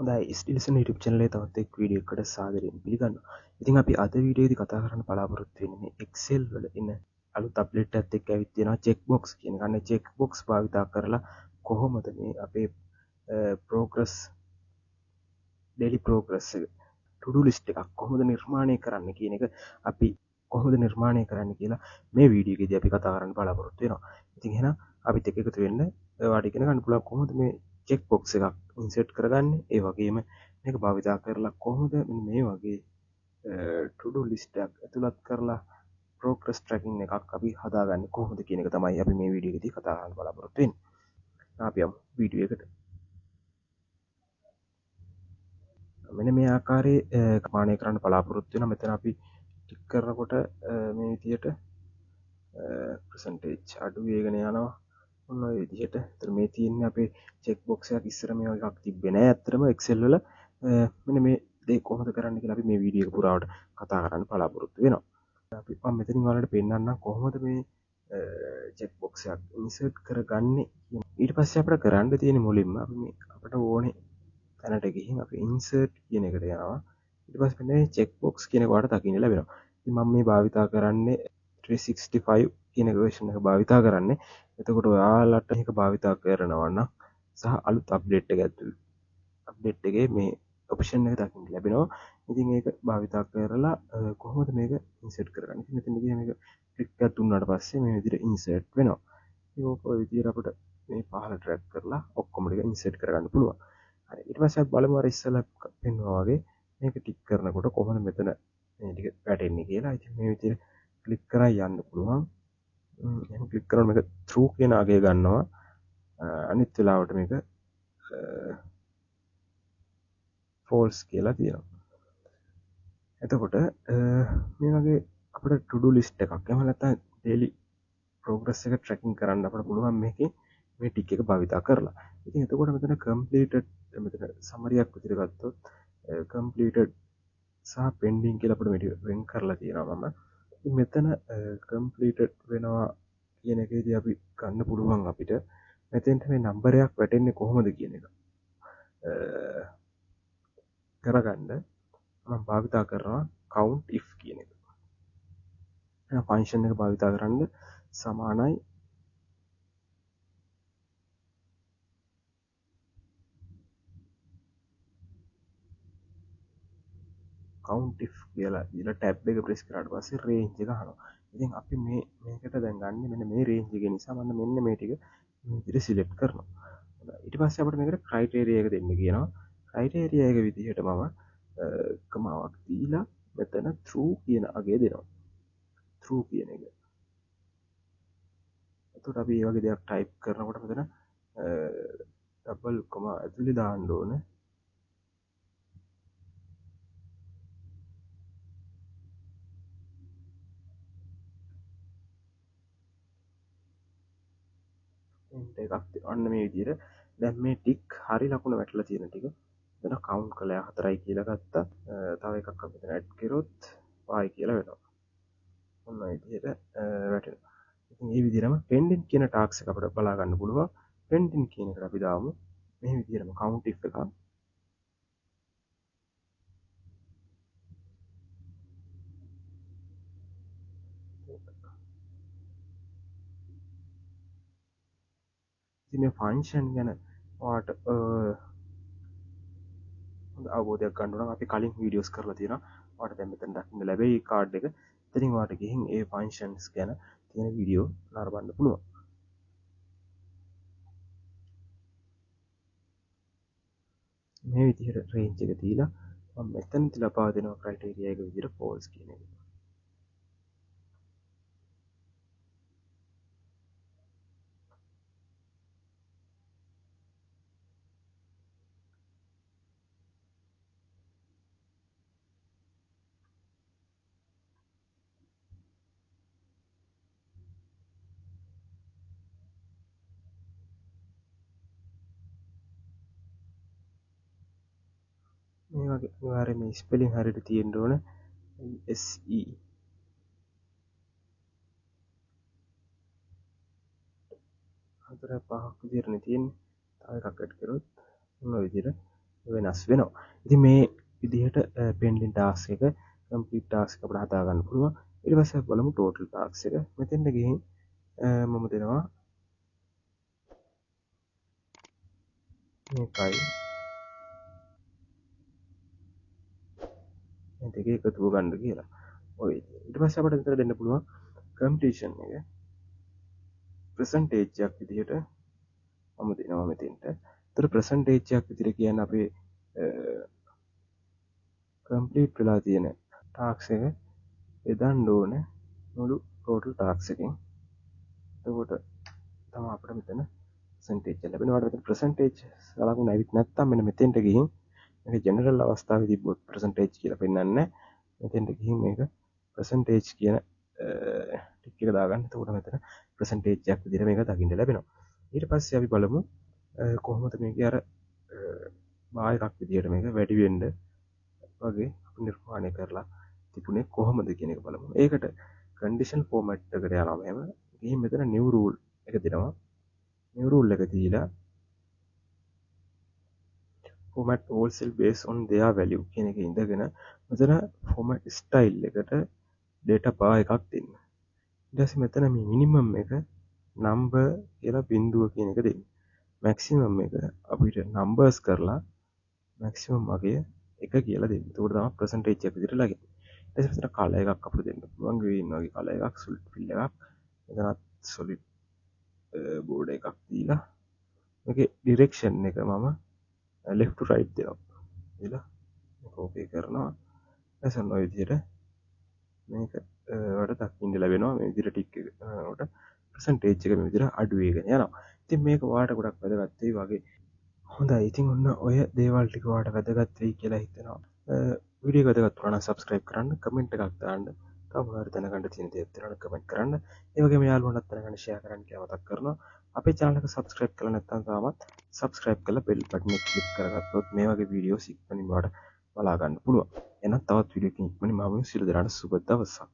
හොඳයි ස්ටිල්සන් YouTube channel එකේ තවත් එක් වීඩියෝ එකකට සාදරයෙන් පිළිගන්නවා. ඉතින් අපි අද වීඩියෝ එකේදී කතා කරන්න බලාපොරොත්තු වෙන්නේ මේ Excel වල ඉන්න අලුත් අප්ඩේට් එකත් එක්ක ඇවිත් තියෙනවා check box කියන එක. අනේ check box භාවිතා කරලා කොහොමද මේ අපේ progress daily progress එක to do list එකක් කොහොමද නිර්මාණය කරන්න කියන එක අපි කොහොමද නිර්මාණය කරන්න කියලා මේ වීඩියෝ එකේදී අපි කතා කරන්න බලාපොරොත්තු වෙනවා. ඉතින් එහෙනම් අපිත් එක්ක එකතු වෙන්න ඔයාලට ඉගෙන ගන්න පුළුවන් කොහොමද මේ චෙක් බොක්ස් එකක් ඉන්සර්ට් කරගන්නේ. ඒ වගේම මේක භාවිතා කරලා කොහොමද මේ වගේ to do list එකක් ඇතුළත් කරලා progress tracking එකක් අපි හදාගන්නේ කොහොමද කියන එක තමයි අපි මේ වීඩියෝ එකේදී කතා කරන්න බලාපොරොත්තු වෙන්නේ. අපි යමු වීඩියෝ එකට. මෙන්න මේ ආකාරයේ කමාණය කරන්න බලාපොරොත්තු වෙනවා. මෙතන අපි ටික් කරනකොට මේ විදියට percentage අඩු වෙගෙන යනවා. ඔන්න ඔය විදිහට. ඒතර මේ තියෙන්නේ අපේ චෙක් බොක්ස් එකක් ඉස්සර මේ වගේ එකක් තිබ්බේ නෑ. ඇත්තටම Excel වල මෙන්න මේ දේ කොහොමද කරන්න කියලා අපි මේ වීඩියෝ එක පුරාවට කතා කරන්න බලාපොරොත්තු වෙනවා. අපි මම මෙතනින් ඔයාලට පෙන්නන්නම් කොහොමද මේ චෙක් බොක්ස් එකක් ඉන්සර්ට් කරගන්නේ. ඊට පස්සේ අපිට කරන්න තියෙන මුලින්ම අපි මේ අපිට ඕනේ තැනට ගිහින් අපි ඉන්සර්ට් කියන එකට යනවා. ඊට පස්සේ මෙන්න මේ චෙක් බොක්ස් කියන එක ඔයාලට දකින්න ලැබෙනවා. ඉතින් මම මේ භාවිතා කරන්නේ 365 කියන version එක භාවිතා කරන්නේ. එතකොට ඔයාලට මේක භාවිතා කරනවා නම් සහ අලුත් අප්ඩේට් එක ඇතුළේ අප්ඩේට් එකේ මේ ඔප්ෂන් එක දකින්න ලැබෙනවා. ඉතින් ඒක භාවිතා කරලා කොහොමද මේක ඉන්සර්ට් කරගන්නේ. ඉතින් මෙතන ගිහින් මේක ක්ලික් එකක් දුන්නාට පස්සේ මේ විදිහට ඉන්සර්ට් වෙනවා. ඒක ඔය විදිහට අපිට මේ පහළ ඩ්‍රැග් කරලා ඔක්කොම ටික ඉන්සර්ට් කරගන්න පුළුවන්. හරි ඊට පස්සේ අපි බලමු අර ඉස්සෙල්ලා පෙන්වුවා වගේ මේක ටික් කරනකොට කොහොමද මෙතන මේ ටික වැටෙන්නේ කියලා. ඉතින් මේ විදිහට ක්ලික් කරා යන්න පුළුවන්. එහෙනම් ක්ලික් කරන මේක through කියන අගය ගන්නවා. අනිත් වෙලාවට මේක false කියලා තියෙනවා. එතකොට මේ වගේ අපිට to do list එකක් එහෙම නැත්නම් daily progress එක tracking කරන්න අපිට පුළුවන් මේකේ මේ ටික එක භාවිතා කරලා. ඉතින් එතකොට මෙතන completed මෙතන summary එකක් විදිහට ගත්තොත් completed සහ pending කියලා අපිට මේ වෙන් කරලා තියෙනවා මම. ඉතින් මෙතන completed වෙනවා කියන එකේදී අපි ගන්න පුළුවන් අපිට මෙතෙන්ට මේ නම්බරයක් වැටෙන්නේ කොහොමද කියන එක. කරගන්න මම භාවිතා කරනවා count if කියන එක. එහෙනම් ෆන්ක්ෂන් එක භාවිතා කරන්න සමානයි count if කියලා ඊළඟ ටැබ් එක ප්‍රෙස් කරාට පස්සේ range එක අහනවා. ඉතින් අපි මේකට දැන් ගන්න මෙන්න මේ range එක නිසා මම මෙන්න මේ ටික මේ විදිහට සිලෙක්ට් කරනවා. ඊට පස්සේ අපිට මේකට criteria එක දෙන්න කියනවා. criteria එක විදිහට මම කමාවක් දීලා මෙතන true කියන අගය දෙනවා. true කියන එක. එතකොට අපි මේ වගේ දෙයක් ටයිප් කරනකොට මෙතන ඩබල් කොමා ඇතුලේ දාන්න ඕනේ. එකක් අන්න මේ විදිහට දැන් මේ ටික් හරි ලකුණ වැටලා තියෙන ටික එතන කවුන්ට් කළා 4යි කියලා ගත්තා. තව එකක් අපි මෙතන ඇඩ් කරොත් 5 කියලා වෙනවා. ඔන්න ඔය විදිහට වැටෙනවා. ඉතින් මේ විදිහටම pending කියන ටාස්ක් එක අපිට බලා ගන්න පුළුවන්. pending කියන එකට අපි දාමු මේ විදිහටම count if එකක්. ඉතින් මේ ෆන්ක්ෂන් ගැන ඔයාලට අවබෝධයක් ගන්න නම් අපි කලින් වීඩියෝස් කරලා තියෙනවා. ඔයාලට දැන් මෙතන දකින්න ලැබෙයි කාඩ් එක. ඉතින් ඔයාලට ගිහින් ඒ ෆන්ක්ෂන්ස් ගැන තියෙන වීඩියෝ නරඹන්න පුළුවන්. මේ විදිහට රේන්ජ් එක දීලා මම මෙතනදි ලබා දෙනවා ක්‍රයිටීරියා එක විදිහට false කියන එක. මේ වගේ අනිවාර්යයෙන් මේ ස්පෙලිං හරියට තියෙන්න ඕන. SE හතර පහක් විදිහටනේ තියෙන්නේ. තව එකක් ඇඩ් කරොත් මොන විදිහට වෙනස් වෙනවා. ඉතින් මේ විදිහට පෙන්ඩින් ටාස්ක් එක කම්ප්ලීට් ටාස්ක් එක අපිට හදා ගන්න පුළුවන්. ඊට පස්සේ අපි බලමු ටෝටල් ටාස්ක් එක. මෙතෙන්ට ගිහින් මම දෙනවා මේකයි මේ දෙක එකතුව ගන්න කියලා. ඔය ඊට පස්සේ අපිට විතර දෙන්න පුළුවන් කම්ප්ලීෂන් එක ප්‍රසන්ටේජ් එකක් විදිහට මම දෙනවා මෙතෙන්ට. ඒතර ප්‍රසන්ටේජ් එකක් විදිහට කියන්නේ අපේ කම්ප්ලීට් වෙලා තියෙන ටාස්ක් එක බෙදන්න ඕනේ මුළු ටෝටල් ටාස්ක් එකෙන්. එතකොට තමයි අපිට මෙතන ප්‍රසන්ටේජ් එක ලැබෙනවා. මෙතන ප්‍රසන්ටේජ් සලකුණ ඇවිත් නැත්නම් මෙන්න මෙතෙන්ට ගිහින් මේක ජෙනරල් අවස්ථාවේ තිබ්බොත් ප්‍රසන්ටේජ් කියලා පෙන්වන්නේ නැහැ. මෙතෙන්ට ගිහින් මේක ප්‍රසන්ටේජ් කියන ටික් එක දාගන්න. එතකොට මෙතන ප්‍රසන්ටේජ් එකක් විදිහට මේක දකින්න ලැබෙනවා. ඊට පස්සේ අපි බලමු කොහොමද මේකේ අර බාය එකක් විදිහට මේක වැඩි වෙන්න වගේ අපි නිර්මාණය කරලා තිබුණේ කොහොමද කියන එක බලමු. ඒකට කන්ඩිෂන් ෆෝමැට් එකට යනවා මෙහෙම. ගිහින් මෙතන new rule එක දෙනවා. new rule එක දීලා format all cell based on their value කියන එක ඉඳගෙන මෙතන format style එකට data bar එකක් දෙන්න. ඊට පස්සේ මෙතන මේ minimum එක number කියලා බිංදුව කියන එක දෙන්න. maximum එක අපිට numbers කරලා maximum වගේ එක කියලා දෙන්න. එතකොට තමයි percentage එක විදිහට ලගන්නේ. ඊට පස්සේ මෙතන color එකක් අපිට දෙන්න පුළුවන්. green වගේ color එකක්, solid fill එකක්. මෙතනත් solid border එකක් දීලා මේකේ direction එක මම left to right දෙනවා. දීලා කෝපී කරනවා. එසන් ඔය විදිහට මේක වලට දකින්න ලැබෙනවා. මේ විදිහට ටික් එක වලට percentage එක මේ විදිහට අඩු වෙගෙන යනවා. ඉතින් මේක ඔයාලට ගොඩක් වැදගත් වෙයි වගේ. හොඳයි. ඉතින් ඔන්න ඔය දේවල් ටික ඔයාලට වැදගත් වෙයි කියලා හිතනවා. වීඩියෝ එක වැදගත් වුණා නම් subscribe කරන්න, comment එකක් දාන්න. තව මොනවාරි දැනගන්න තියෙන දේවල් තියෙනවා නම් comment කරන්න. ඒ වගේම යාළුවන්ටත් දැනගන්න share කරන්න කියලා මතක් කරනවා. අපේ channel එක subscribe කරලා නැත්නම් තාමත් subscribe කරලා bell button එක click කරගත්තොත් මේ වගේ වීඩියෝස් ඉක්මනින් ඔයාලට බලා ගන්න පුළුවන්. එහෙනම් තවත් වීඩියෝ එකකින් ඉක්මනින් මම සියලු දෙනාට සුබ දවසක්.